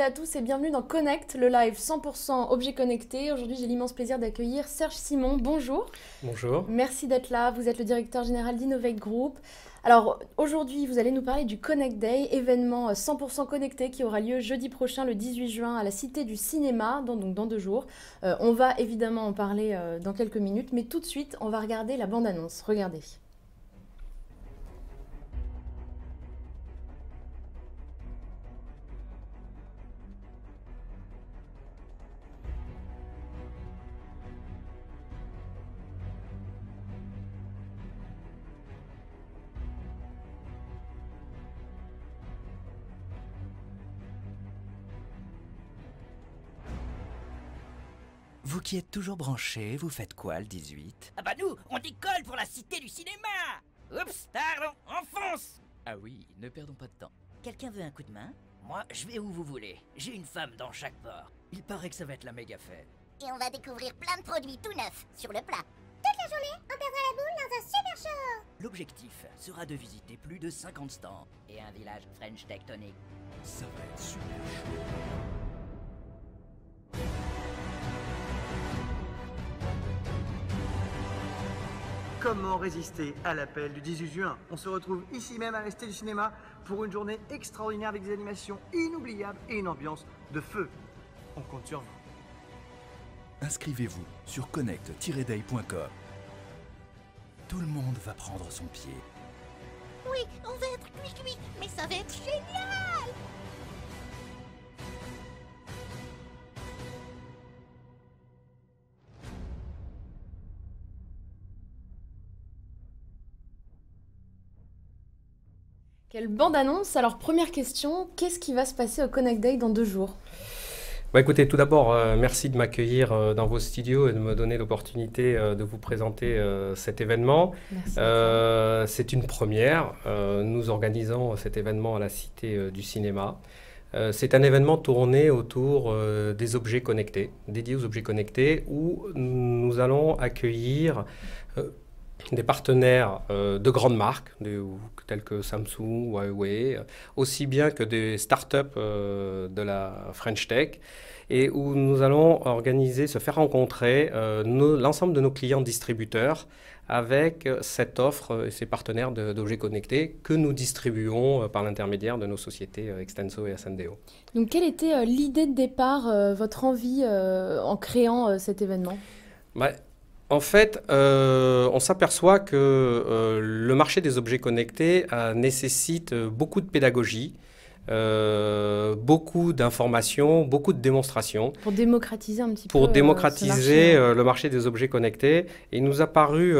à tous et bienvenue dans Connect, le live 100% objet connecté. Aujourd'hui, j'ai l'immense plaisir d'accueillir Serge Simon. Bonjour. Bonjour. Merci d'être là. Vous êtes le directeur général d'Innovate Group. Alors, aujourd'hui, vous allez nous parler du Connect Day, événement 100% connecté qui aura lieu jeudi prochain, le 18 juin, à la Cité du Cinéma, donc dans 2 jours. On va évidemment en parler dans quelques minutes, mais tout de suite, on va regarder la bande-annonce. Regardez. Vous qui êtes toujours branchés, vous faites quoi le 18? Ah bah nous, on décolle pour la Cité du Cinéma. Oups, pardon, on fonce. Ah oui, ne perdons pas de temps. Quelqu'un veut un coup de main? Moi, je vais où vous voulez. J'ai une femme dans chaque port. Il paraît que ça va être la méga fête. Et on va découvrir plein de produits tout neufs sur le plat. Toute la journée, on perdra la boule dans un super show. L'objectif sera de visiter plus de 50 stands. Et un village French tectonique. Ça va être super chaud. Comment résister à l'appel du 18 juin? On se retrouve ici même à la Cité du Cinéma pour une journée extraordinaire avec des animations inoubliables et une ambiance de feu. On compte sur vous. Inscrivez-vous sur connect-day.com. Tout le monde va prendre son pied. Oui, on va être cuit-cuit, mais ça va être génial. Quelle bande-annonce! Alors, première question, qu'est-ce qui va se passer au Connect Day dans 2 jours? Écoutez, tout d'abord, merci de m'accueillir dans vos studios et de me donner l'opportunité de vous présenter cet événement. Merci. C'est une première. Nous organisons cet événement à la Cité du Cinéma. C'est un événement tourné autour des objets connectés, dédié aux objets connectés, où nous allons accueillir des partenaires de grandes marques, telles que Samsung, Huawei, aussi bien que des startups de la French Tech, et où nous allons se faire rencontrer l'ensemble de nos clients distributeurs avec cette offre et ces partenaires d'objets connectés que nous distribuons par l'intermédiaire de nos sociétés Extenso et Ascendeo. Donc, quelle était l'idée de départ, votre envie en créant cet événement? En fait, on s'aperçoit que le marché des objets connectés nécessite beaucoup de pédagogie, beaucoup d'informations, beaucoup de démonstrations. Pour démocratiser un petit peu Pour ce démocratiser marché. le marché des objets connectés. Et il nous a paru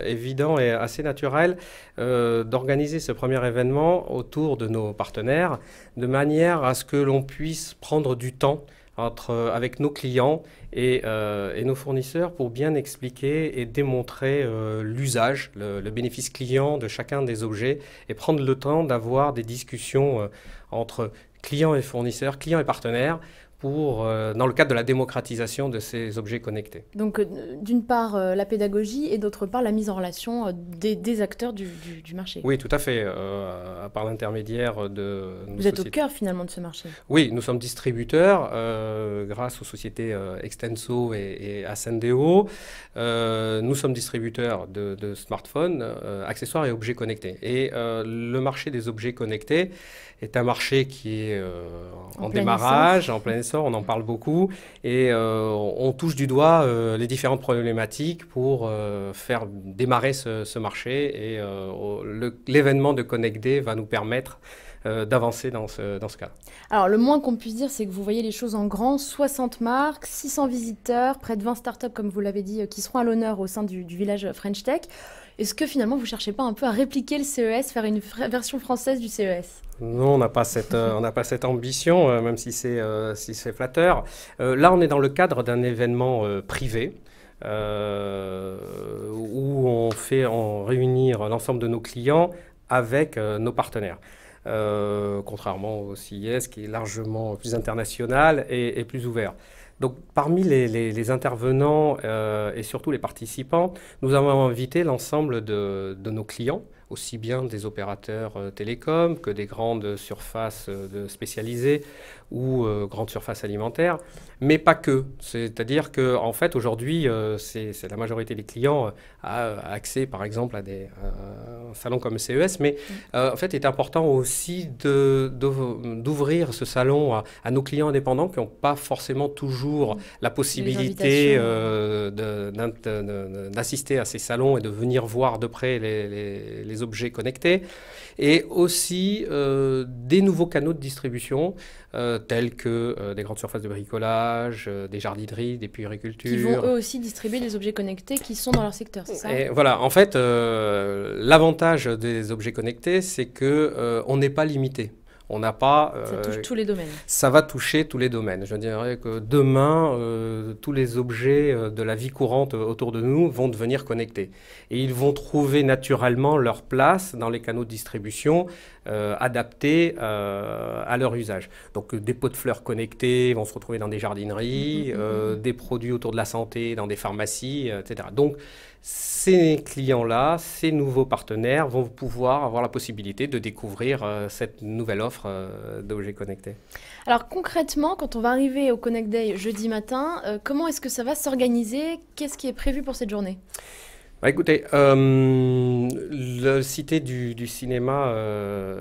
évident et assez naturel d'organiser ce premier événement autour de nos partenaires, de manière à ce que l'on puisse prendre du temps avec nos clients et nos fournisseurs pour bien expliquer et démontrer l'usage, le bénéfice client de chacun des objets et prendre le temps d'avoir des discussions entre clients et fournisseurs, clients et partenaires dans le cadre de la démocratisation de ces objets connectés. Donc, d'une part, la pédagogie et d'autre part, la mise en relation des acteurs du marché. Oui, tout à fait, par l'intermédiaire de nos Vous êtes au sociétés. cœur finalement de ce marché. Oui, nous sommes distributeurs grâce aux sociétés Extenso et Ascendeo. Nous sommes distributeurs de smartphones, accessoires et objets connectés. Et le marché des objets connectés est un marché qui est en plein démarrage, en plein essor, on en parle beaucoup. Et on touche du doigt les différentes problématiques pour faire démarrer ce marché. Et l'événement de Connect Day va nous permettre d'avancer dans ce cas. Alors, le moins qu'on puisse dire, c'est que vous voyez les choses en grand. 60 marques, 600 visiteurs, près de 20 startups, comme vous l'avez dit, qui seront à l'honneur au sein du village French Tech. Est-ce que finalement, vous ne cherchez pas un peu à répliquer le CES, faire une version française du CES? Non, on n'a pas cette ambition, même si c'est flatteur. Là, on est dans le cadre d'un événement privé. Où on fait réunir l'ensemble de nos clients avec nos partenaires. Contrairement au CIS qui est largement plus international et plus ouvert. Donc parmi les intervenants et surtout les participants, nous avons invité l'ensemble de nos clients, aussi bien des opérateurs télécoms que des grandes surfaces spécialisées ou grandes surfaces alimentaires, mais pas que. C'est-à-dire que en fait aujourd'hui, c'est la majorité des clients a accès par exemple à un salon comme CES, mais en fait il est important aussi d'ouvrir ce salon à nos clients indépendants qui n'ont pas forcément toujours la possibilité d'assister à ces salons et de venir voir de près les objets connectés, et aussi des nouveaux canaux de distribution tels que des grandes surfaces de bricolage, des jardineries, des puéricultures. Qui vont eux aussi distribuer des objets connectés qui sont dans leur secteur, c'est ça? Et voilà, en fait, l'avantage des objets connectés, c'est qu'on n'est pas limité. On n'a pas... ça touche tous les domaines. Ça va toucher tous les domaines. Je dirais que demain, tous les objets de la vie courante autour de nous vont devenir connectés. Et ils vont trouver naturellement leur place dans les canaux de distribution adaptés à leur usage. Donc des pots de fleurs connectés vont se retrouver dans des jardineries, des produits autour de la santé dans des pharmacies, etc. Donc ces clients-là, ces nouveaux partenaires vont pouvoir avoir la possibilité de découvrir cette nouvelle offre d'objets connectés. Alors concrètement, quand on va arriver au Connect Day jeudi matin, comment est-ce que ça va s'organiser? Qu'est-ce qui est prévu pour cette journée? Écoutez, le Cité du cinéma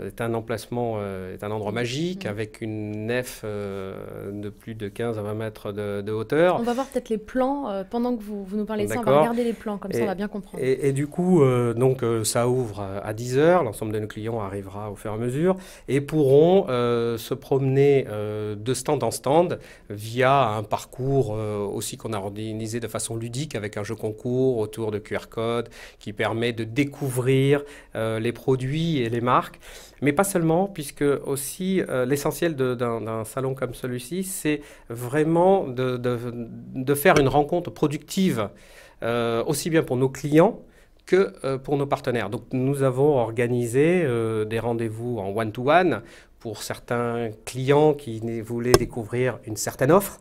est un emplacement, est un endroit magique avec une nef de plus de 15 à 20 mètres de hauteur. On va voir peut-être les plans pendant que vous nous parlez de ça. On va regarder les plans, comme ça on va bien comprendre. Et du coup, donc, ça ouvre à 10 heures. L'ensemble de nos clients arrivera au fur et à mesure et pourront se promener de stand en stand via un parcours aussi qu'on a organisé de façon ludique avec un jeu concours autour de QR code qui permet de découvrir les produits et les marques, mais pas seulement, puisque aussi l'essentiel d'un salon comme celui-ci, c'est vraiment de faire une rencontre productive, aussi bien pour nos clients que pour nos partenaires. Donc nous avons organisé des rendez-vous en one-to-one pour certains clients qui voulaient découvrir une certaine offre.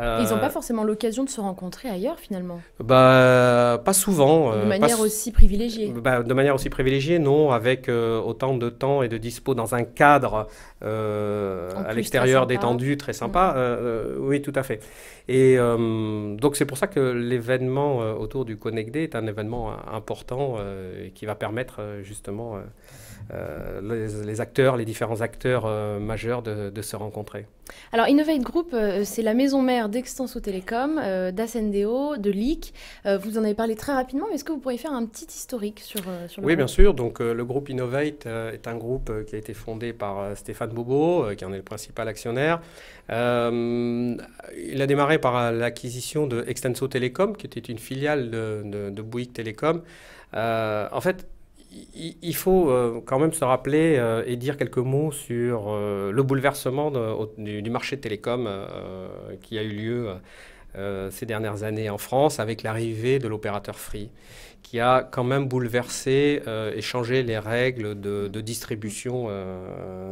Ils n'ont pas forcément l'occasion de se rencontrer ailleurs, finalement. Pas souvent. De manière aussi privilégiée. De manière aussi privilégiée, non, avec autant de temps et de dispo dans un cadre à l'extérieur détendu, très sympa. Oui, tout à fait. Et donc c'est pour ça que l'événement autour du Connect Day est un événement important qui va permettre justement les acteurs, les différents acteurs majeurs de se rencontrer. Alors Innovate Group, c'est la maison mère d'Extenso Télécom, d'Ascendeo, de Leak. Vous en avez parlé très rapidement, mais est-ce que vous pourriez faire un petit historique sur le Oui, groupe? bien sûr. Donc le groupe Innovate est un groupe qui a été fondé par Stéphane Bobo, qui en est le principal actionnaire. Il a démarré par l'acquisition de Extenso Télécom, qui était une filiale de Bouygues Télécom. En fait, il faut quand même se rappeler et dire quelques mots sur le bouleversement du marché de télécom qui a eu lieu ces dernières années en France avec l'arrivée de l'opérateur Free, qui a quand même bouleversé et changé les règles de distribution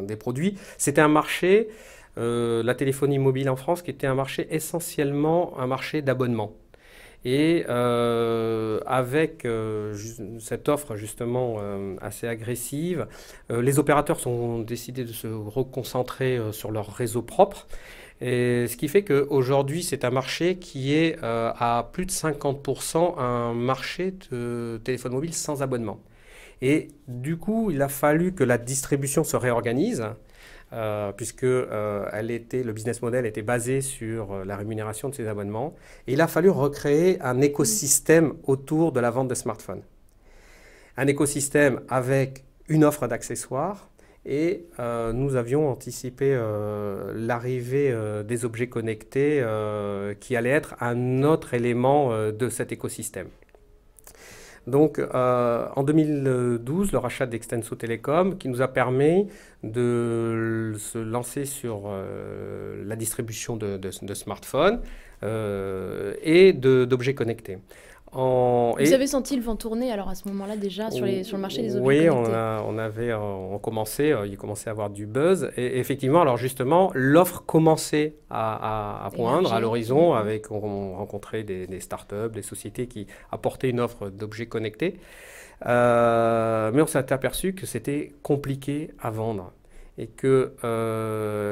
des produits. C'était un marché, la téléphonie mobile en France, qui était un marché essentiellement un marché d'abonnement. Et avec cette offre justement assez agressive, les opérateurs ont décidé de se reconcentrer sur leur réseau propre. Et ce qui fait qu'aujourd'hui, c'est un marché qui est à plus de 50% un marché de téléphone mobile sans abonnement. Et du coup, il a fallu que la distribution se réorganise. Puisque le business model était basé sur la rémunération de ces abonnements. Et il a fallu recréer un écosystème autour de la vente de smartphones. Un écosystème avec une offre d'accessoires. Et nous avions anticipé l'arrivée des objets connectés qui allait être un autre élément de cet écosystème. Donc, en 2012, le rachat d'Extenso Télécom qui nous a permis de se lancer sur la distribution de smartphones et d'objets connectés. Vous avez senti le vent tourner alors à ce moment-là déjà sur le marché des objets connectés? Oui, il commençait à avoir du buzz. Et effectivement, alors justement, l'offre commençait à poindre à l'horizon. On rencontrait des startups, des sociétés qui apportaient une offre d'objets connectés. Mais on s'est aperçu que c'était compliqué à vendre. et que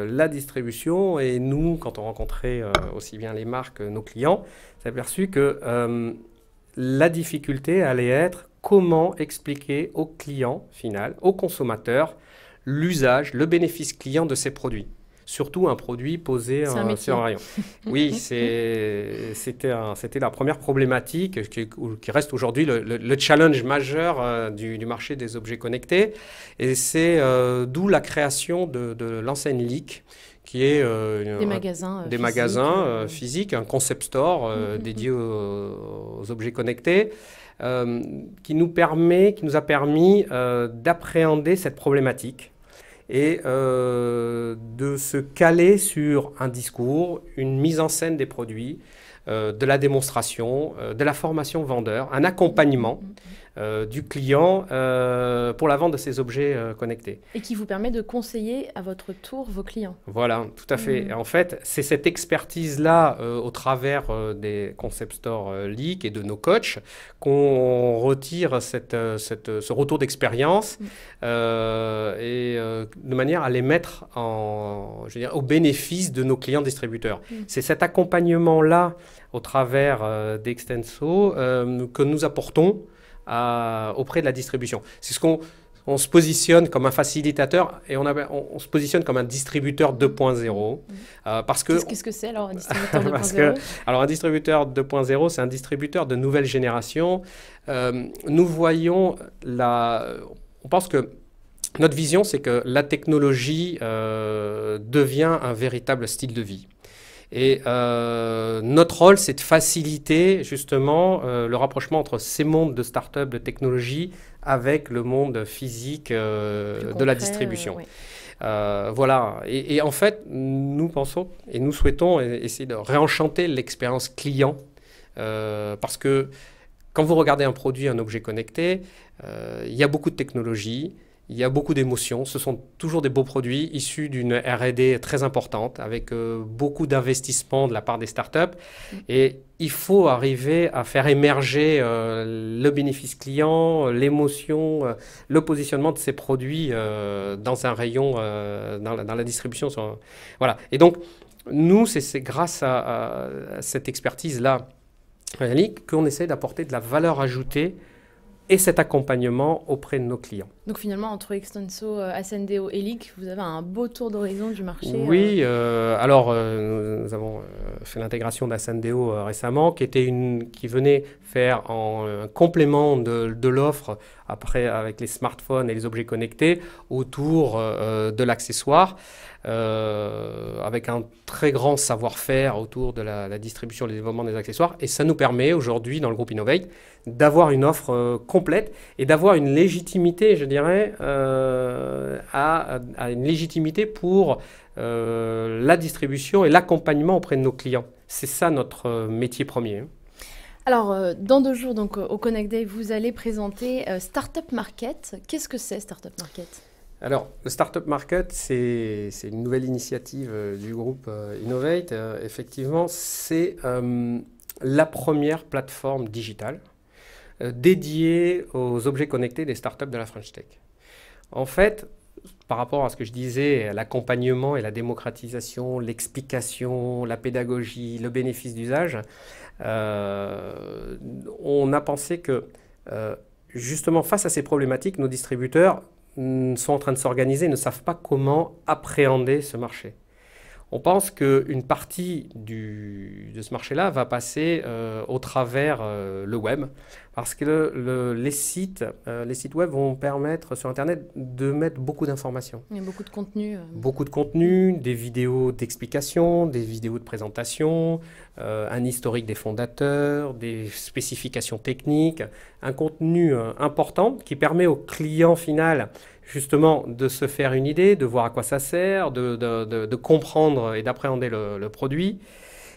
la distribution, et nous, quand on rencontrait aussi bien les marques que nos clients, on s'est aperçu que la difficulté allait être comment expliquer au client final, au consommateur, l'usage, le bénéfice client de ces produits. Surtout un produit posé sur un rayon. Oui, c'était la première problématique qui reste aujourd'hui le challenge majeur du marché des objets connectés. Et c'est d'où la création de l'enseigne Leek, qui est des magasins physiques, un concept store dédié aux objets connectés, qui nous a permis d'appréhender cette problématique et de se caler sur un discours, une mise en scène des produits, de la démonstration, de la formation vendeur, un accompagnement du client pour la vente de ces objets connectés. Et qui vous permet de conseiller à votre tour vos clients. Voilà, tout à fait. Et en fait, c'est cette expertise-là au travers des concept stores Leek et de nos coachs qu'on retire ce retour d'expérience et de manière à les mettre au bénéfice de nos clients distributeurs. C'est cet accompagnement-là au travers d'Extenso que nous apportons auprès de la distribution. C'est ce qu'on se positionne comme un facilitateur et on se positionne comme un distributeur 2.0 parce que... Qu'est-ce que c'est alors un distributeur 2.0 ? Alors un distributeur 2.0, c'est un distributeur de nouvelle génération. Nous voyons on pense que notre vision, c'est que la technologie devient un véritable style de vie. Et notre rôle, c'est de faciliter justement le rapprochement entre ces mondes de start-up, de technologie, avec le monde physique de la distribution. Oui. Voilà. Et en fait, nous pensons et nous souhaitons essayer de réenchanter l'expérience client parce que quand vous regardez un produit, un objet connecté, il y a beaucoup de technologie. Il y a beaucoup d'émotions. Ce sont toujours des beaux produits issus d'une R&D très importante avec beaucoup d'investissements de la part des startups. Et il faut arriver à faire émerger le bénéfice client, l'émotion, le positionnement de ces produits dans un rayon, dans la distribution. Voilà. Et donc, nous, c'est grâce à cette expertise-là qu'on essaie d'apporter de la valeur ajoutée et cet accompagnement auprès de nos clients. Donc finalement, entre Extenso, Ascendeo et Leek, vous avez un beau tour d'horizon du marché. Oui, alors nous avons fait l'intégration d'Ascendeo récemment, qui venait faire un complément de l'offre après avec les smartphones et les objets connectés autour de l'accessoire, avec un très grand savoir-faire autour de la distribution et le développement des accessoires. Et ça nous permet aujourd'hui, dans le groupe Innovate, d'avoir une offre complète et d'avoir une légitimité, je dirais, à une légitimité pour la distribution et l'accompagnement auprès de nos clients. C'est ça notre métier premier. Alors, dans 2 jours, donc, au Connect Day, vous allez présenter Startup Market. Qu'est-ce que c'est, Startup Market ? Alors, le Startup Market, c'est une nouvelle initiative du groupe Innovate. Effectivement, c'est la première plateforme digitale dédiée aux objets connectés des startups de la French Tech. En fait, par rapport à ce que je disais, l'accompagnement et la démocratisation, l'explication, la pédagogie, le bénéfice d'usage, on a pensé que justement face à ces problématiques, nos distributeurs sont en train de s'organiser, ne savent pas comment appréhender ce marché. On pense qu'une partie de ce marché-là va passer au travers le web, parce que les sites web vont permettre sur Internet de mettre beaucoup d'informations. Il y a beaucoup de contenu. Beaucoup de contenu, des vidéos d'explication, des vidéos de présentation, un historique des fondateurs, des spécifications techniques, un contenu important qui permet au client final justement de se faire une idée, de voir à quoi ça sert, de comprendre et d'appréhender le produit.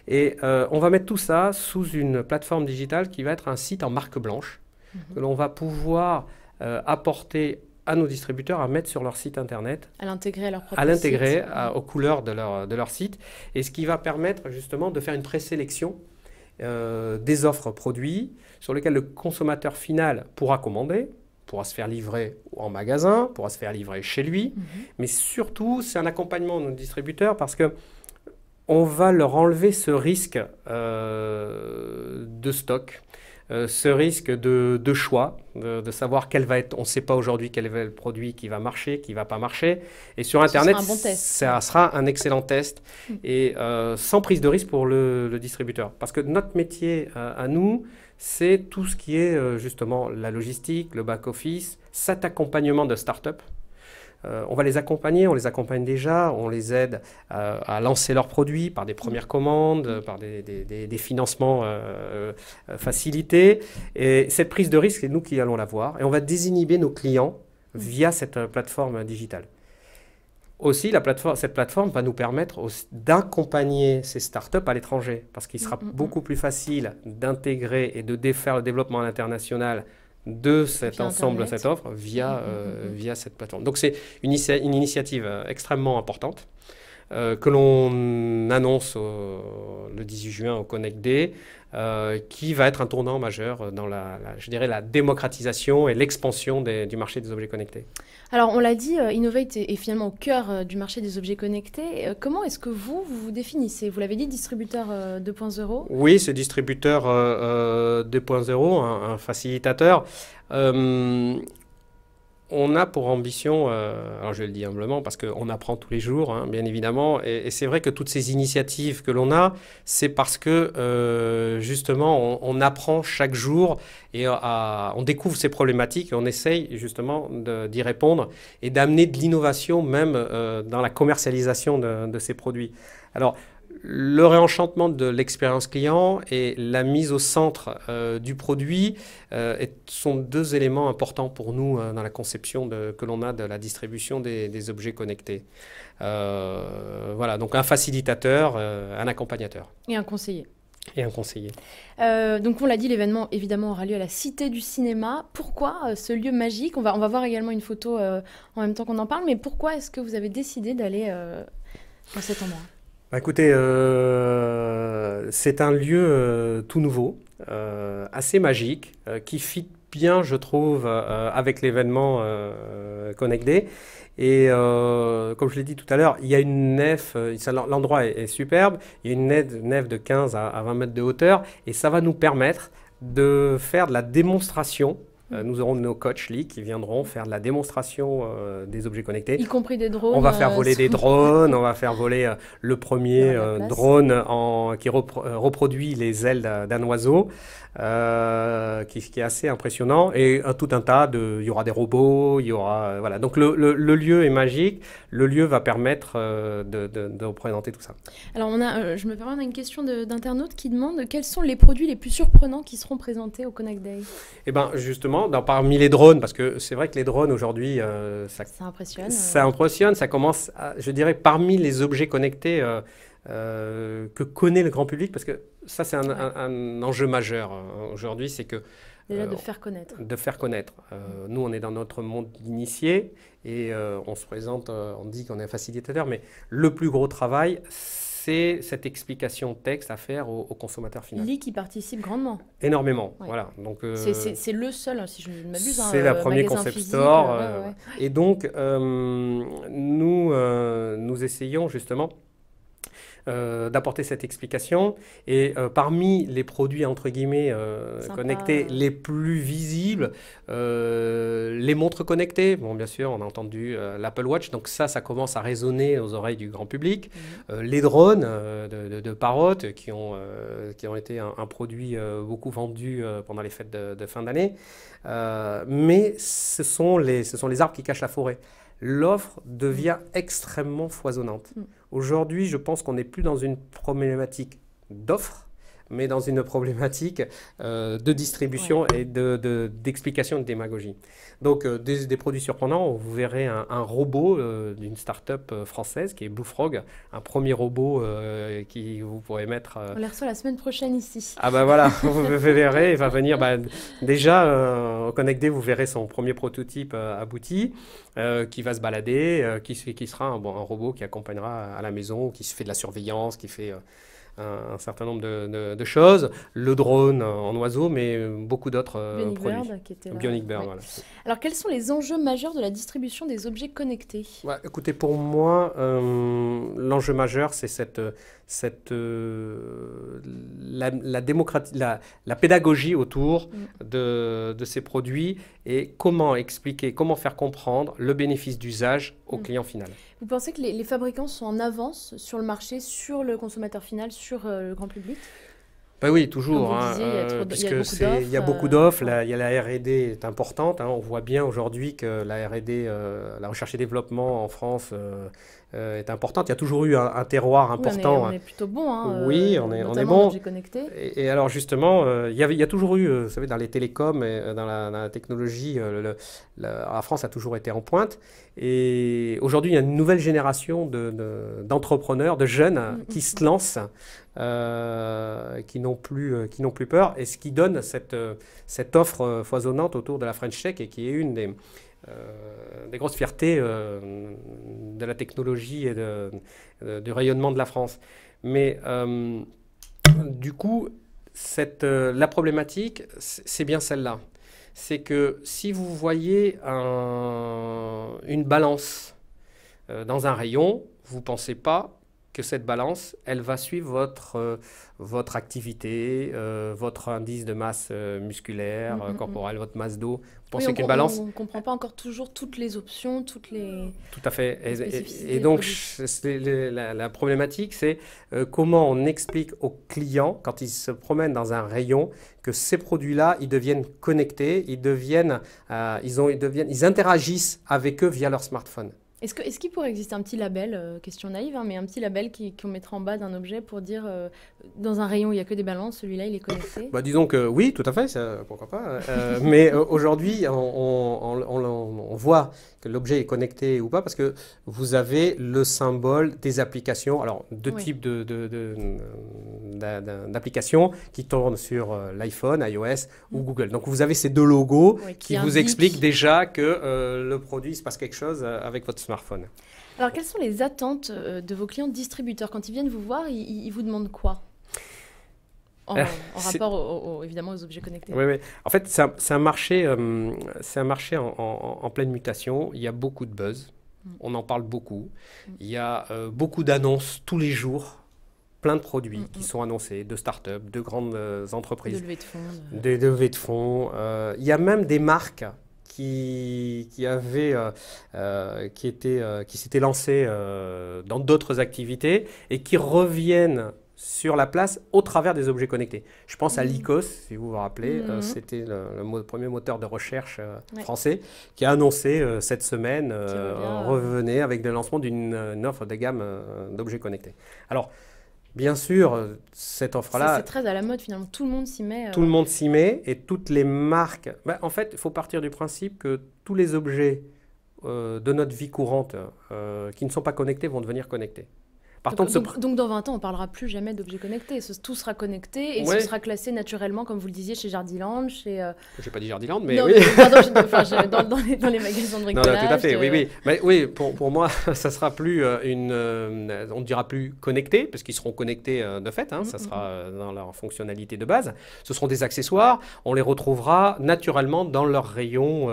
Et on va mettre tout ça sous une plateforme digitale qui va être un site en marque blanche, que l'on va pouvoir apporter à nos distributeurs à mettre sur leur site internet. À l'intégrer à leur propre À l'intégrer site. aux couleurs de leur site. Et ce qui va permettre justement de faire une présélection des offres produits sur lesquelles le consommateur final pourra commander, pourra se faire livrer en magasin, pourra se faire livrer chez lui, mais surtout, c'est un accompagnement de nos distributeurs parce que on va leur enlever ce risque de stock, ce risque de choix, de savoir quel va être, on ne sait pas aujourd'hui quel va être le produit qui va marcher, qui ne va pas marcher. Et sur Internet, sera un bon test. Ça sera un excellent test et sans prise de risque pour le distributeur. Parce que notre métier à nous, c'est tout ce qui est justement la logistique, le back-office, cet accompagnement de start-up. On va les accompagner, on les accompagne déjà, on les aide à lancer leurs produits par des premières commandes, par des financements facilités. Et cette prise de risque, c'est nous qui allons la voir. Et on va désinhiber nos clients via cette plateforme digitale. Aussi, cette plateforme va nous permettre d'accompagner ces startups à l'étranger, parce qu'il sera beaucoup plus facile d'intégrer et de défaire le développement à l'international de cet ensemble, de cette offre, via cette plateforme. Donc c'est une initiative extrêmement importante que l'on annonce le 18 juin au Connect Day, qui va être un tournant majeur dans je dirais, la démocratisation et l'expansion du marché des objets connectés. Alors, on l'a dit, Innovate est finalement au cœur du marché des objets connectés. Comment est-ce que vous définissez? Vous l'avez dit, distributeur 2.0. Oui, c'est distributeur 2.0, un facilitateur. On a pour ambition, alors je le dis humblement parce qu'on apprend tous les jours, hein, bien évidemment, et c'est vrai que toutes ces initiatives que l'on a, c'est parce que justement on apprend chaque jour et on découvre ces problématiques et on essaye justement d'y répondre et d'amener de l'innovation même dans la commercialisation de ces produits. Alors, le réenchantement de l'expérience client et la mise au centre du produit sont deux éléments importants pour nous dans la conception que l'on a de la distribution des objets connectés. Voilà, donc un facilitateur, un accompagnateur. Et un conseiller. Et un conseiller. Donc on l'a dit, l'événement évidemment aura lieu à la Cité du Cinéma. Pourquoi ce lieu magique? On va voir également une photo en même temps qu'on en parle, mais pourquoi est-ce que vous avez décidé d'aller dans cet endroit? Bah écoutez, c'est un lieu tout nouveau, assez magique, qui fit bien, je trouve, avec l'événement Connect Day. Et comme je l'ai dit tout à l'heure, il y a une nef, l'endroit est superbe, il y a une nef de 15 à 20 mètres de hauteur, et ça va nous permettre de faire de la démonstration. Nous aurons nos coachs Lee qui viendront faire de la démonstration des objets connectés. Y compris des drones. On va faire voler des drones, on va faire voler le premier drone qui reproduit les ailes d'un oiseau, qui est assez impressionnant. Et tout un tas il y aura des robots, il y aura... voilà. Donc le lieu est magique, le lieu va permettre de représenter tout ça. Alors je me permets, on a une question d'internaute qui demande quels sont les produits les plus surprenants qui seront présentés au Connect Day? Eh bien justement, parmi les drones, parce que c'est vrai que les drones aujourd'hui, ça impressionne. Ça impressionne, ça commence, je dirais, parmi les objets connectés que connaît le grand public, parce que ça c'est un enjeu majeur aujourd'hui, c'est que... Déjà de faire connaître. De faire connaître. Nous, on est dans notre monde d'initiés et on se présente, on dit qu'on est un facilitateur, mais le plus gros travail, c'est cette explication texte à faire au consommateur final. Lee qui participe grandement. Énormément, ouais. Voilà. Donc, c'est le seul, si je ne m'abuse. C'est le premier concept store. Et donc, nous essayons justement d'apporter cette explication. Et parmi les produits, entre guillemets, connectés les plus visibles, les montres connectées. Bon, bien sûr, on a entendu l'Apple Watch. Donc ça commence à résonner aux oreilles du grand public. Les drones de Parrot, qui ont été un produit beaucoup vendu pendant les fêtes de fin d'année. Mais ce sont les arbres qui cachent la forêt. L'offre devient extrêmement foisonnante. Aujourd'hui, je pense qu'on n'est plus dans une problématique d'offre, mais dans une problématique de distribution et d'explication et de démagogie. Donc, des produits surprenants, vous verrez un robot d'une start-up française qui est Blue Frog, un premier robot qui vous pourrez mettre... On les reçoit la semaine prochaine ici. Ah ben voilà, vous verrez, il va venir... déjà, au Connect Day, vous verrez son premier prototype abouti, qui va se balader, qui sera un robot qui accompagnera à la maison, qui se fait de la surveillance, qui fait... un certain nombre de choses. Le drone en oiseau, mais beaucoup d'autres Bionic produits. Bird qui était là. Bionic Bird, Ouais. voilà. Alors, quels sont les enjeux majeurs de la distribution des objets connectés? Ouais, écoutez, pour moi, l'enjeu majeur, c'est la pédagogie autour de ces produits et comment expliquer, comment faire comprendre le bénéfice d'usage au client final. Vous pensez que les fabricants sont en avance sur le marché, sur le consommateur final, sur le grand public? Ben oui, toujours, Comme vous disiez, il y a beaucoup d'offres. d'offres. Il y a la R&D est importante. On voit bien aujourd'hui que la R&D, la recherche et développement en France est importante. Il y a toujours eu un terroir Oui, important. on est plutôt bon. Oui, on est notamment bon. en objets connectés. Et alors justement, il y a toujours eu, vous savez, dans les télécoms et dans la technologie, la France a toujours été en pointe. Et aujourd'hui, il y a une nouvelle génération d'entrepreneurs, de jeunes qui se lancent, qui n'ont plus peur, et ce qui donne cette offre foisonnante autour de la French Tech et qui est une des grosses fiertés de la technologie et du rayonnement de la France. Mais du coup, la problématique, c'est bien celle-là. C'est que si vous voyez une balance dans un rayon, vous ne pensez pas que cette balance, elle va suivre votre activité, votre indice de masse musculaire, corporelle, votre masse d'eau. Vous pensez qu'une balance... On ne comprend pas encore toujours toutes les options, toutes les... Tout à fait. spécificités Et des donc, produits. la problématique, c'est comment on explique aux clients, quand ils se promènent dans un rayon, que ces produits-là, ils deviennent connectés, ils interagissent avec eux via leur smartphone. Est-ce qu'il pourrait exister un petit label, question naïve, hein, mais un petit label qu'on mettrait en bas d'un objet pour dire dans un rayon où il n'y a que des balances, celui-là il est connecté? Bah, disons que oui, tout à fait, pourquoi pas. Mais aujourd'hui, on voit que l'objet est connecté ou pas parce que vous avez le symbole des applications. Alors, deux types d'applications qui tournent sur l'iPhone, iOS ou Google. Donc, vous avez ces deux logos qui vous expliquent déjà que le produit, il se passe quelque chose avec votre smartphone. Alors, quelles sont les attentes de vos clients distributeurs? Quand ils viennent vous voir, ils vous demandent quoi? En rapport évidemment aux objets connectés. Oui, oui. En fait, c'est un marché en pleine mutation. Il y a beaucoup de buzz. On en parle beaucoup. Il y a beaucoup d'annonces tous les jours. Plein de produits qui sont annoncés, de start-up, de grandes entreprises. De levées de fonds. Des levées de fonds. Il y a même des marques qui s'étaient lancées dans d'autres activités et qui reviennent sur la place au travers des objets connectés. Je pense à Lycos, si vous vous rappelez, c'était le premier moteur de recherche français qui a annoncé cette semaine, revenait avec le lancement d'une offre de gamme d'objets connectés. Alors, bien sûr, cette offre-là... C'est très à la mode finalement, tout le monde s'y met. Tout le monde s'y met et toutes les marques... en fait, il faut partir du principe que tous les objets de notre vie courante qui ne sont pas connectés vont devenir connectés. Donc dans 20 ans, on ne parlera plus jamais d'objets connectés. Tout sera connecté et ce sera classé naturellement, comme vous le disiez, chez Jardiland, chez... J'ai pas dit Jardiland, mais non, oui. Pardon, dans les magasins de bricolage. Non, tout à fait, oui. Mais oui, pour moi, ça sera plus on ne dira plus connecté, parce qu'ils seront connectés de fait, ça sera dans leur fonctionnalité de base. Ce seront des accessoires, on les retrouvera naturellement dans leur rayon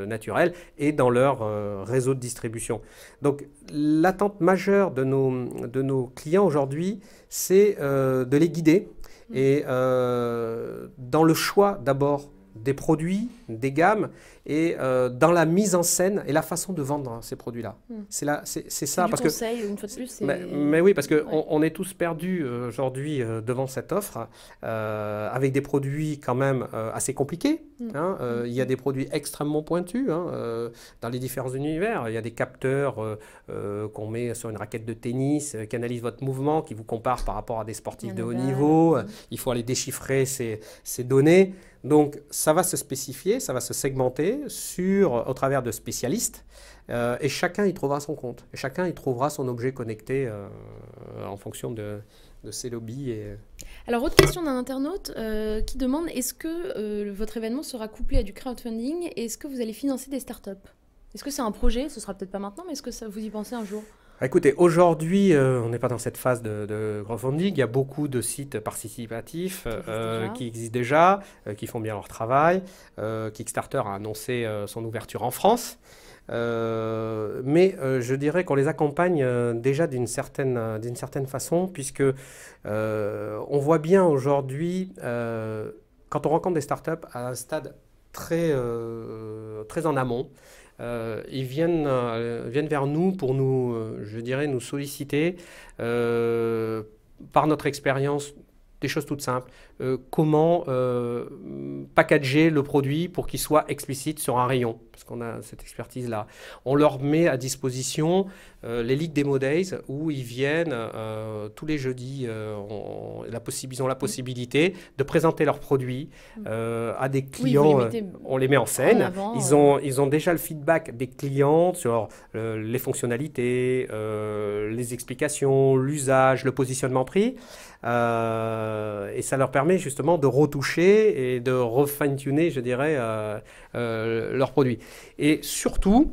naturel et dans leur réseau de distribution. Donc, l'attente majeure de nos clients aujourd'hui, c'est de les guider et dans le choix d'abord des produits, des gammes et dans la mise en scène et la façon de vendre ces produits-là. C'est ça. Du conseil, une fois de plus. Mais oui, parce qu'on est tous perdus aujourd'hui devant cette offre avec des produits quand même assez compliqués. Il y a des produits extrêmement pointus dans les différents univers. Il y a des capteurs qu'on met sur une raquette de tennis qui analysent votre mouvement, qui vous comparent par rapport à des sportifs de haut niveau. Il faut aller déchiffrer ces données. Donc, ça va se spécifier, ça va se segmenter au travers de spécialistes et chacun y trouvera son compte. Et chacun y trouvera son objet connecté en fonction de ses lobbies. Alors, autre question d'un internaute qui demande, est-ce que votre événement sera couplé à du crowdfunding et est-ce que vous allez financer des startups? Est-ce que c'est un projet? Ce sera peut-être pas maintenant, mais est-ce que vous y pensez un jour? Écoutez, aujourd'hui, on n'est pas dans cette phase de crowdfunding. Il y a beaucoup de sites participatifs qui existent déjà, qui font bien leur travail. Kickstarter a annoncé son ouverture en France. Mais je dirais qu'on les accompagne déjà d'une certaine façon, puisque on voit bien aujourd'hui, quand on rencontre des startups à un stade très en amont, ils viennent vers nous pour je dirais, nous solliciter par notre expérience. Des choses toutes simples. Comment packager le produit pour qu'il soit explicite sur un rayon, parce qu'on a cette expertise-là. On leur met à disposition les League Demo Days où ils viennent tous les jeudis. Ils ont la possibilité de présenter leurs produits à des clients. Oui, on les met en scène. Avant, ils ont déjà le feedback des clients sur les fonctionnalités, les explications, l'usage, le positionnement prix. Et ça leur permet justement de retoucher et de refine-tuner, je dirais, leurs produits. Et surtout,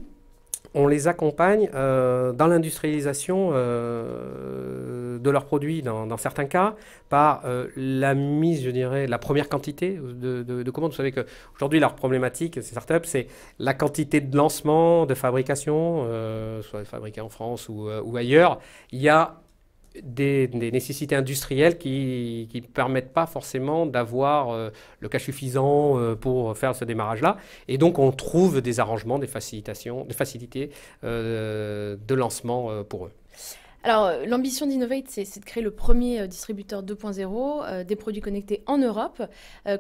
on les accompagne dans l'industrialisation de leurs produits, dans certains cas, par la mise, je dirais, la première quantité de commandes. Vous savez qu'aujourd'hui, leur problématique, ces startups, c'est la quantité de lancement, de fabrication, soit fabriquée en France ou ailleurs. Il y a des nécessités industrielles qui ne permettent pas forcément d'avoir le cash suffisant pour faire ce démarrage-là. Et donc, on trouve des arrangements, des facilités de lancement pour eux. Alors, l'ambition d'Innovate, c'est de créer le premier distributeur 2.0 des produits connectés en Europe.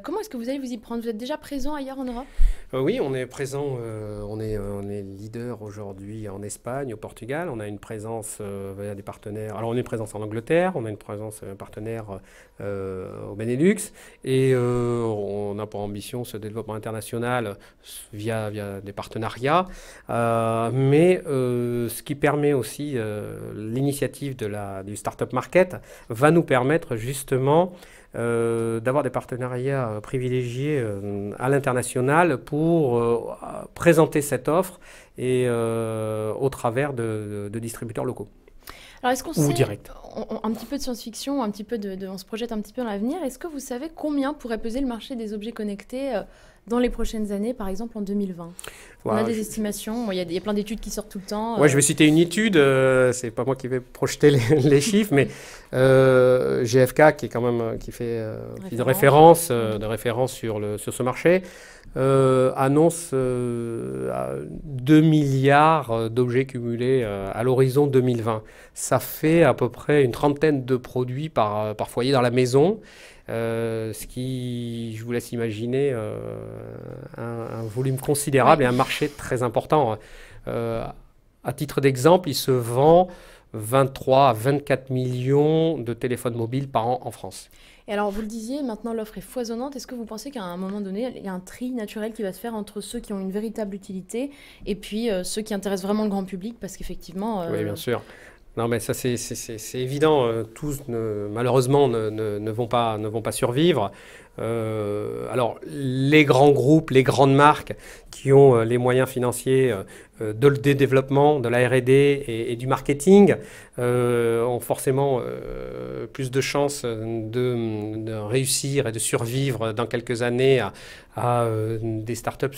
Comment est-ce que vous allez vous y prendre? Vous êtes déjà présent ailleurs en Europe? Oui, on est présent, on est leader aujourd'hui en Espagne, au Portugal. On a une présence via des partenaires. Alors, on a une présence en Angleterre, on a une présence partenaire au Benelux. Et on a pour ambition ce développement international via des partenariats. Mais ce qui permet aussi l'initiative du Startup Market va nous permettre justement d'avoir des partenariats privilégiés à l'international pour présenter cette offre et au travers de distributeurs locaux. Alors, est-ce qu'on sait, un petit peu de science-fiction, un petit peu on se projette un petit peu dans l'avenir, est-ce que vous savez combien pourrait peser le marché des objets connectés dans les prochaines années, par exemple en 2020? On a des estimations, il y a plein d'études qui sortent tout le temps. Ouais, je vais citer une étude, c'est pas moi qui vais projeter les chiffres, mais GFK, qui est quand même qui fait de référence sur ce marché, annonce 2 milliards d'objets cumulés à l'horizon 2020. Ça fait à peu près une trentaine de produits par foyer dans la maison. Ce qui, je vous laisse imaginer, un volume considérable et un marché très important. À titre d'exemple, il se vend 23 à 24 millions de téléphones mobiles par an en France. Et alors, vous le disiez, maintenant l'offre est foisonnante. Est-ce que vous pensez qu'à un moment donné, il y a un tri naturel qui va se faire entre ceux qui ont une véritable utilité et puis ceux qui intéressent vraiment le grand public? Parce qu'effectivement... Oui, bien sûr. Non, mais ça, c'est évident. Tous, malheureusement, ne vont pas survivre. Alors, les grands groupes, les grandes marques qui ont les moyens financiers des développements, de la R&D et du marketing ont forcément plus de chances de réussir et de survivre dans quelques années à des startups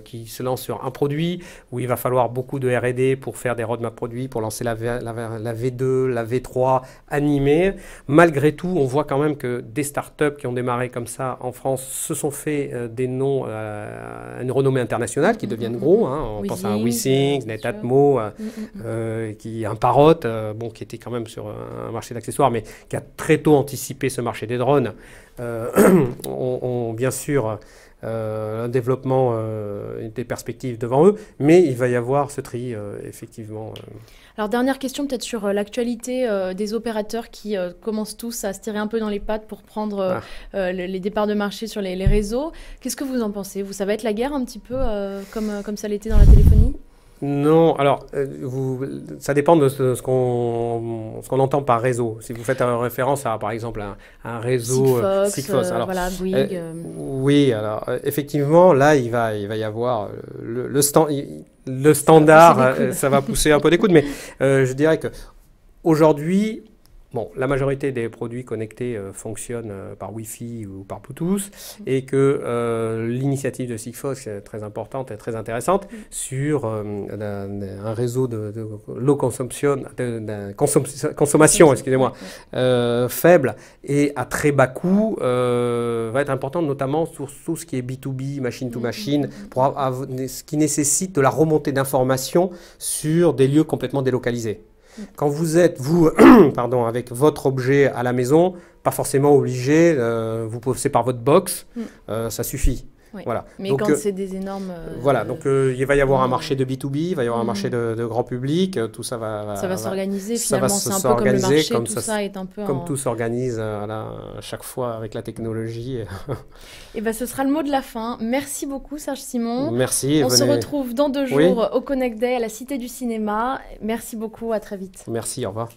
qui se lancent sur un produit où il va falloir beaucoup de R&D pour faire des roadmaps produits, pour lancer la V2, la V3 animée. Malgré tout, on voit quand même que des startups qui ont démarré comme ça en France se sont fait des noms à une renommée internationale qui deviennent gros. On pense à un WeSync, Netatmo, un Parrot, qui était quand même sur un marché d'accessoires, mais qui a très tôt anticipé ce marché des drones. Ont bien sûr un développement, des perspectives devant eux, mais il va y avoir ce tri, effectivement. Alors, dernière question peut-être sur l'actualité des opérateurs qui commencent tous à se tirer un peu dans les pattes pour prendre les départs de marché sur les réseaux. Qu'est-ce que vous en pensez? Ça va être la guerre un petit peu comme ça l'était dans la téléphonie? Non, alors ça dépend de ce qu'on entend par réseau. Si vous faites référence à, par exemple, un réseau Sigfox, alors, voilà, Bouygues. Oui, alors effectivement, là, il va y avoir le stand. le standard, pousser des coudes. ça va pousser un peu des coudes, mais je dirais que aujourd'hui, bon, la majorité des produits connectés fonctionnent par Wi-Fi ou par Bluetooth, et que l'initiative de Sigfox est très importante et très intéressante sur un réseau de low consumption, consommation, excusez-moi, faible et à très bas coût, va être importante notamment sur tout ce qui est B2B, machine to machine, ce qui nécessite de la remontée d'informations sur des lieux complètement délocalisés. Quand vous êtes, vous, pardon, avec votre objet à la maison, pas forcément obligé, vous passez par votre box, ça suffit. Oui. Voilà. Mais donc, quand c'est des énormes... voilà, donc il va y avoir un marché de B2B, il va y avoir un marché de grand public, tout ça va... ça va s'organiser ça va finalement, c'est un peu comme le s'organiser marché, comme tout ça est un peu comme tout s'organise chaque fois avec la technologie. Et ben, ce sera le mot de la fin. Merci beaucoup Serge Simon. Merci. On se retrouve dans 2 jours Oui. au Connect Day à la Cité du Cinéma. Merci beaucoup, à très vite. Merci, au revoir.